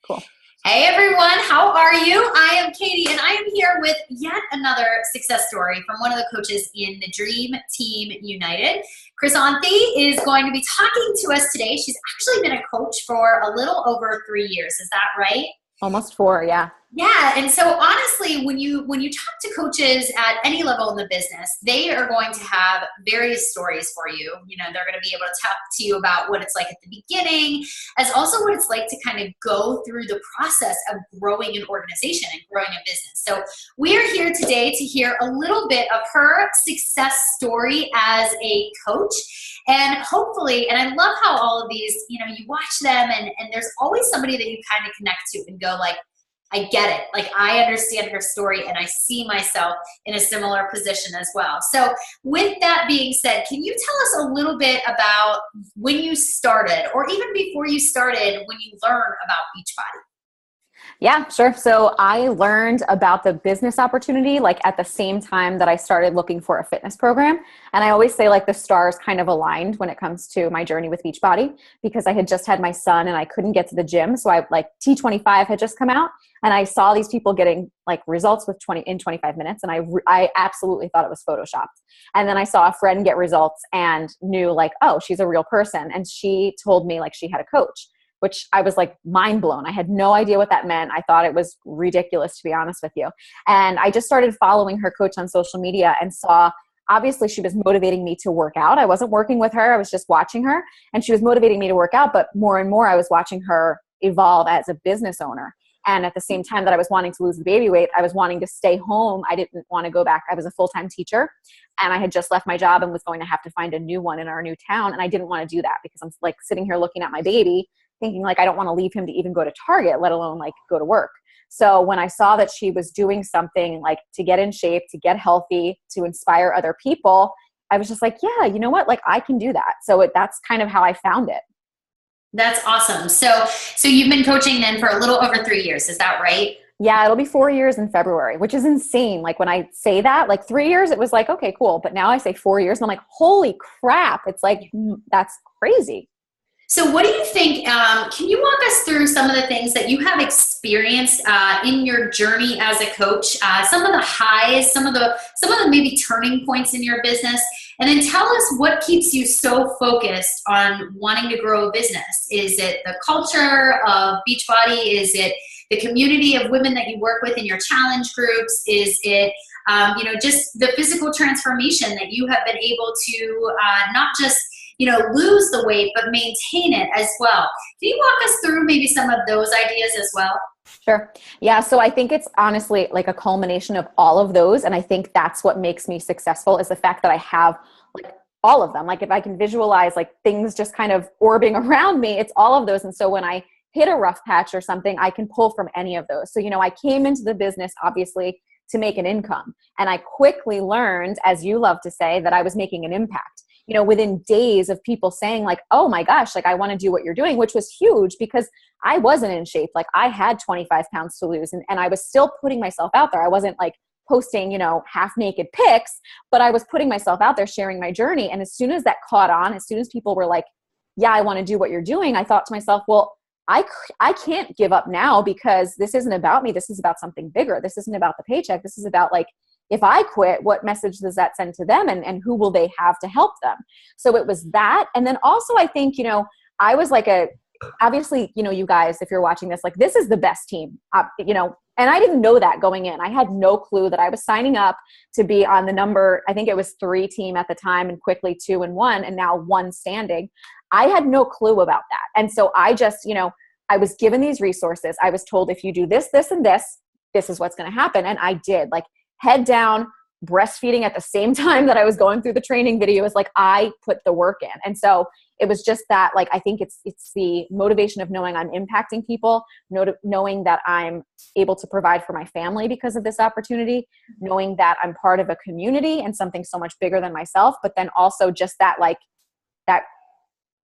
Cool. Hey everyone, how are you? I am Katie and I am here with yet another success story from one of the coaches in the Dream Team United. Chrisanthi is going to be talking to us today. She's actually been a coach for a little over 3 years. Is that right? Almost 4, yeah. Yeah, and so honestly, when you talk to coaches at any level in the business, they are going to have various stories for you. You know, they're going to be able to talk to you about what it's like at the beginning, as also what it's like to kind of go through the process of growing an organization and growing a business. So we are here today to hear a little bit of her success story as a coach. And hopefully, and I love how all of these, you know, you watch them and there's always somebody that you kind of connect to and go like, I get it. Like, I understand her story and I see myself in a similar position as well. So with that being said, can you tell us a little bit about when you started, or even before you started, when you learned about Beachbody? Yeah, sure. So I learned about the business opportunity like at the same time that I started looking for a fitness program. And I always say like the stars kind of aligned when it comes to my journey with Beachbody, because I had just had my son and I couldn't get to the gym. So I like T25 had just come out and I saw these people getting like results with 25 minutes. And I absolutely thought it was Photoshopped. And then I saw a friend get results and knew like, oh, she's a real person. And she told me like she had a coach, which I was like mind blown. I had no idea what that meant. I thought it was ridiculous, to be honest with you. And I just started following her coach on social media and saw, obviously she was motivating me to work out. I wasn't working with her. I was just watching her and she was motivating me to work out. But more and more I was watching her evolve as a business owner. And at the same time that I was wanting to lose the baby weight, I was wanting to stay home. I didn't want to go back. I was a full-time teacher and I had just left my job and was going to have to find a new one in our new town. And I didn't want to do that because I'm like sitting here looking at my baby thinking like, I don't want to leave him to even go to Target, let alone like go to work. So when I saw that she was doing something like to get in shape, to get healthy, to inspire other people, I was just like, yeah, you know what? Like I can do that. So that's kind of how I found it. That's awesome. So you've been coaching then for a little over 3 years. Is that right? Yeah, it'll be 4 years in February, which is insane. Like when I say that, like 3 years, it was like, okay, cool. But now I say 4 years and I'm like, holy crap. It's like, that's crazy. So what do you think, can you walk us through some of the things that you have experienced in your journey as a coach, some of the highs, some of the maybe turning points in your business, and then tell us what keeps you so focused on wanting to grow a business? Is it the culture of Beachbody? Is it the community of women that you work with in your challenge groups? Is it just the physical transformation that you have been able to not just lose the weight, but maintain it as well? Can you walk us through maybe some of those ideas as well? Sure. Yeah. So I think it's honestly like a culmination of all of those. And I think that's what makes me successful is the fact that I have like all of them. Like if I can visualize like things just kind of orbiting around me, it's all of those. And so when I hit a rough patch or something, I can pull from any of those. So, I came into the business obviously to make an income. And I quickly learned, as you love to say, that I was making an impact. Within days of people saying like, oh my gosh, like I want to do what you're doing, which was huge because I wasn't in shape. Like I had 25 pounds to lose and I was still putting myself out there. I wasn't like posting, half naked pics, but I was putting myself out there, sharing my journey. And as soon as that caught on, as soon as people were like, yeah, I want to do what you're doing, I thought to myself, well, I can't give up now because this isn't about me. This is about something bigger. This isn't about the paycheck. This is about like, if I quit, what message does that send to them and who will they have to help them? So it was that. And then also I think, I was like obviously, you guys, if you're watching this, like this is the best team, and I didn't know that going in. I had no clue that I was signing up to be on the number, I think it was 3 team at the time and quickly 2 and 1 and now 1 standing. I had no clue about that. And so I just, I was given these resources. I was told if you do this, this, and this is what's going to happen. And I did. Like head down, breastfeeding at the same time that I was going through the training video. Is like I put the work in. And so it was just that, like, I think it's the motivation of knowing I'm impacting people, knowing that I'm able to provide for my family because of this opportunity, knowing that I'm part of a community and something so much bigger than myself, but then also just that, like, that,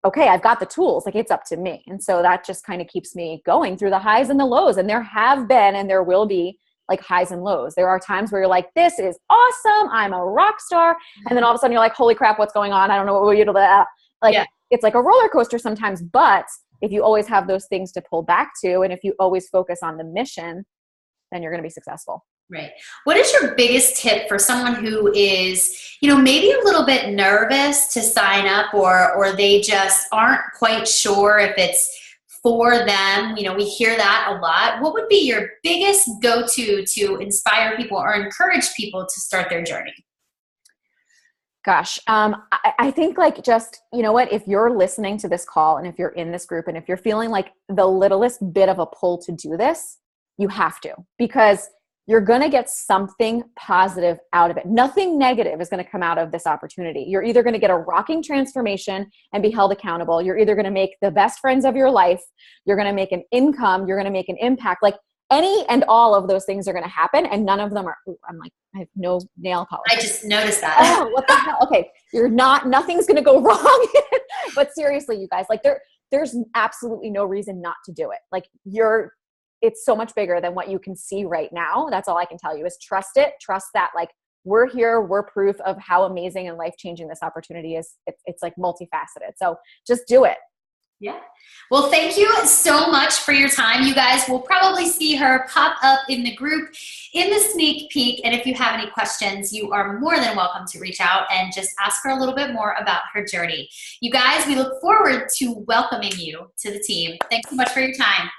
okay, I've got the tools, like it's up to me. And so that just kind of keeps me going through the highs and the lows. And there have been, and there will be, like highs and lows. There are times where you're like, this is awesome, I'm a rock star. And then all of a sudden you're like, holy crap, what's going on? I don't know what we're doing. Like, yeah. It's like a roller coaster sometimes, but if you always have those things to pull back to, and if you always focus on the mission, then you're going to be successful. Right. What is your biggest tip for someone who is, maybe a little bit nervous to sign up, or they just aren't quite sure if it's for them? We hear that a lot. What would be your biggest go-to to inspire people or encourage people to start their journey? Gosh, I think like just, what, if you're listening to this call and if you're in this group and if you're feeling like the littlest bit of a pull to do this, you have to, because you're going to get something positive out of it. Nothing negative is going to come out of this opportunity. You're either going to get a rocking transformation and be held accountable. You're either going to make the best friends of your life. You're going to make an income. You're going to make an impact. Like any and all of those things are going to happen. And none of them are, I'm like, I have no nail polish. I just noticed that. Oh, what the hell? Okay. Nothing's going to go wrong. But seriously, you guys, like there's absolutely no reason not to do it. Like it's so much bigger than what you can see right now. That's all I can tell you is trust it. Trust that like we're here. We're proof of how amazing and life-changing this opportunity is. It's like multifaceted. So just do it. Yeah. Well, thank you so much for your time. You guys will probably see her pop up in the group in the sneak peek. And if you have any questions, you are more than welcome to reach out and just ask her a little bit more about her journey. You guys, we look forward to welcoming you to the team. Thanks so much for your time.